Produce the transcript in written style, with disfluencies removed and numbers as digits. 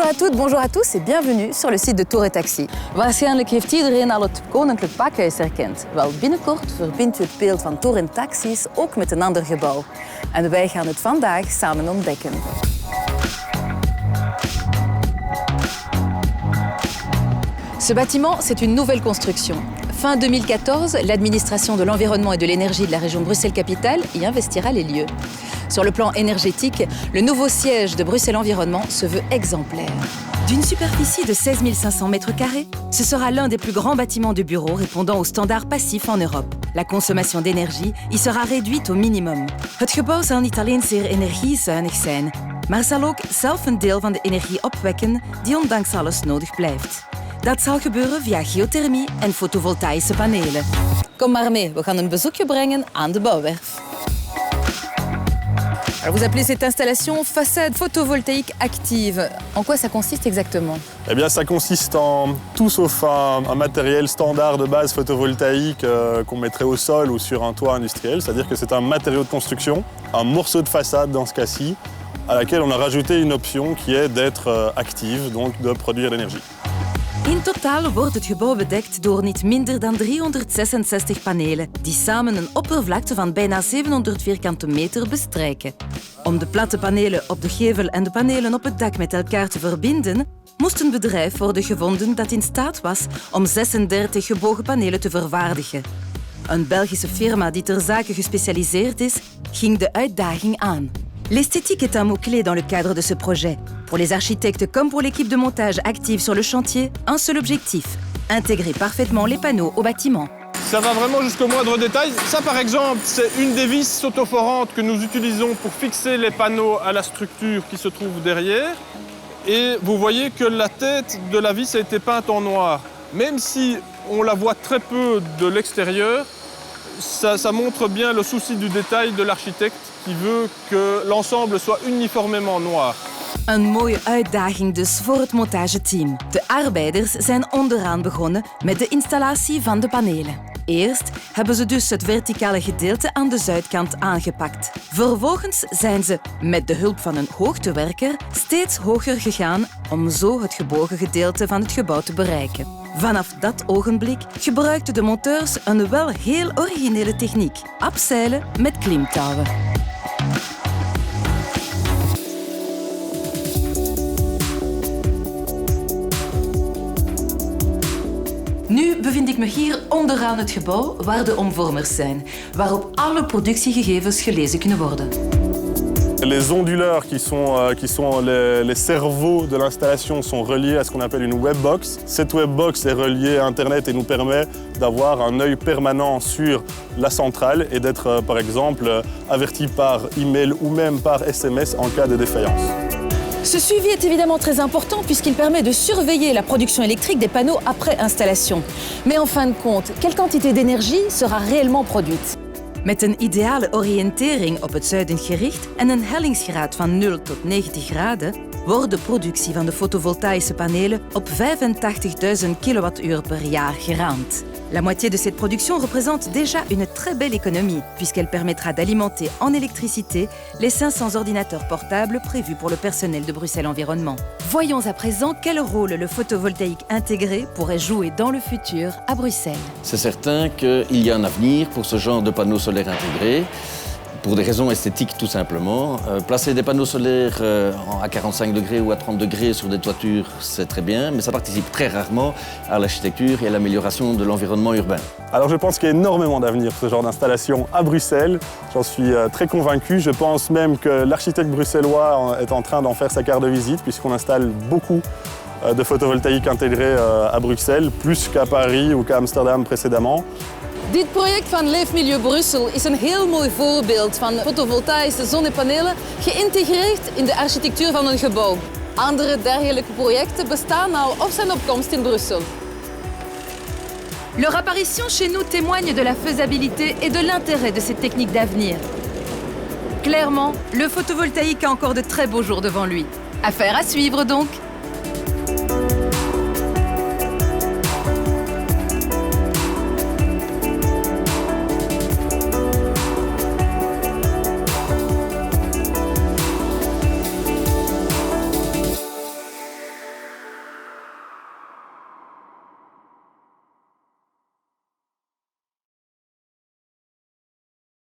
Bonjour à toutes, bonjour à tous et bienvenue sur le site de Tour & Taxi. Waarschijnlijk heeft iedereen al het Koninklijk Pakhuis herkend. Wel, binnenkort verbindt u het beeld van Tour & Taxis ook met een ander gebouw. En wij gaan het vandaag samen ontdekken. Ce bâtiment, c'est une nouvelle construction. Fin 2014, l'administration de l'environnement et de l'énergie de la région Bruxelles-Capitale y investira les lieux. Sur le plan énergétique, le nouveau siège de Bruxelles Environnement se veut exemplaire. D'une superficie de 16 500 m², ce sera l'un des plus grands bâtiments de bureaux répondant aux standards passifs en Europe. La consommation d'énergie y sera réduite au minimum. Het gebouw zal niet alleen zeer energiezuinig zijn, maar zal ook zelf een deel van de energie opwekken die ondanks alles nodig blijft. Dat zal gebeuren via geothermie en fotovoltaïsche panelen. Kom maar mee, we gaan een bezoekje brengen aan de bouwwerf. Alors vous appelez cette installation façade photovoltaïque active. En quoi ça consiste exactement? Eh bien, ça consiste en tout sauf un matériel standard de base photovoltaïque qu'on mettrait au sol ou sur un toit industriel. C'est-à-dire que c'est un matériau de construction, un morceau de façade dans ce cas-ci, à laquelle on a rajouté une option qui est d'être active, donc de produire l'énergie. In totaal wordt het gebouw bedekt door niet minder dan 366 panelen, die samen een oppervlakte van bijna 700 vierkante meter bestrijken. Om de platte panelen op de gevel en de panelen op het dak met elkaar te verbinden, moest een bedrijf worden gevonden dat in staat was om 36 gebogen panelen te vervaardigen. Een Belgische firma die ter zake gespecialiseerd is, ging de uitdaging aan. L'esthétique est un mot-clé dans le cadre de ce projet. Pour les architectes comme pour l'équipe de montage active sur le chantier, un seul objectif, intégrer parfaitement les panneaux au bâtiment. Ça va vraiment jusqu'au moindre détail. Ça, par exemple, c'est une des vis autoforantes que nous utilisons pour fixer les panneaux à la structure qui se trouve derrière. Et vous voyez que la tête de la vis a été peinte en noir. Même si on la voit très peu de l'extérieur, ça montre bien le souci du détail de l'architecte qui veut que l'ensemble soit uniformément noir. Een mooie uitdaging dus voor het montageteam. De arbeiders zijn onderaan begonnen met de installatie van de panelen. Eerst hebben ze dus het verticale gedeelte aan de zuidkant aangepakt. Vervolgens zijn ze, met de hulp van een hoogtewerker, steeds hoger gegaan om zo het gebogen gedeelte van het gebouw te bereiken. Vanaf dat ogenblik gebruikten de monteurs een wel heel originele techniek: abseilen met klimtouwen. Nu bevind ik me hier onderaan het gebouw waar de omvormers zijn, waarop alle productiegegevens gelezen kunnen worden. Les onduleurs qui sont les cerveaux de l'installation sont reliés à ce qu'on appelle une webbox. Cette webbox est reliée à Internet et nous permet d'avoir un œil permanent sur la centrale et d'être, par exemple, averti par email ou même par SMS en cas de défaillance. Ce suivi est évidemment très important puisqu'il permet de surveiller la production électrique des panneaux après installation. Mais en fin de compte, quelle quantité d'énergie sera réellement produite? Met een ideale oriëntering op het zuiden gericht en een hellingsgraad van 0 tot 90 graden wordt de productie van de fotovoltaïsche panelen op 85.000 kWh per jaar geraamd. La moitié de cette production représente déjà une très belle économie, puisqu'elle permettra d'alimenter en électricité les 500 ordinateurs portables prévus pour le personnel de Bruxelles Environnement. Voyons à présent quel rôle le photovoltaïque intégré pourrait jouer dans le futur à Bruxelles. C'est certain qu'il y a un avenir pour ce genre de panneaux solaires intégrés. Pour des raisons esthétiques tout simplement. Placer des panneaux solaires à 45 degrés ou à 30 degrés sur des toitures, c'est très bien, mais ça participe très rarement à l'architecture et à l'amélioration de l'environnement urbain. Alors je pense qu'il y a énormément d'avenir pour ce genre d'installation à Bruxelles. J'en suis très convaincu. Je pense même que l'architecte bruxellois est en train d'en faire sa carte de visite puisqu'on installe beaucoup de photovoltaïque intégré à Bruxelles, plus qu'à Paris ou qu'à Amsterdam précédemment. Dit project van Leefmilieu Brussel is een heel mooi voorbeeld van fotovoltaïsche zonnepanelen geïntegreerd in de architectuur van een gebouw. Andere dergelijke projecten bestaan al of zijn op komst in Brussel. Leur apparition chez nous témoigne de la faisabilité et de l'intérêt de cette technique d'avenir. Clairement, le photovoltaïque a encore de très beaux jours devant lui. Affaire à suivre donc.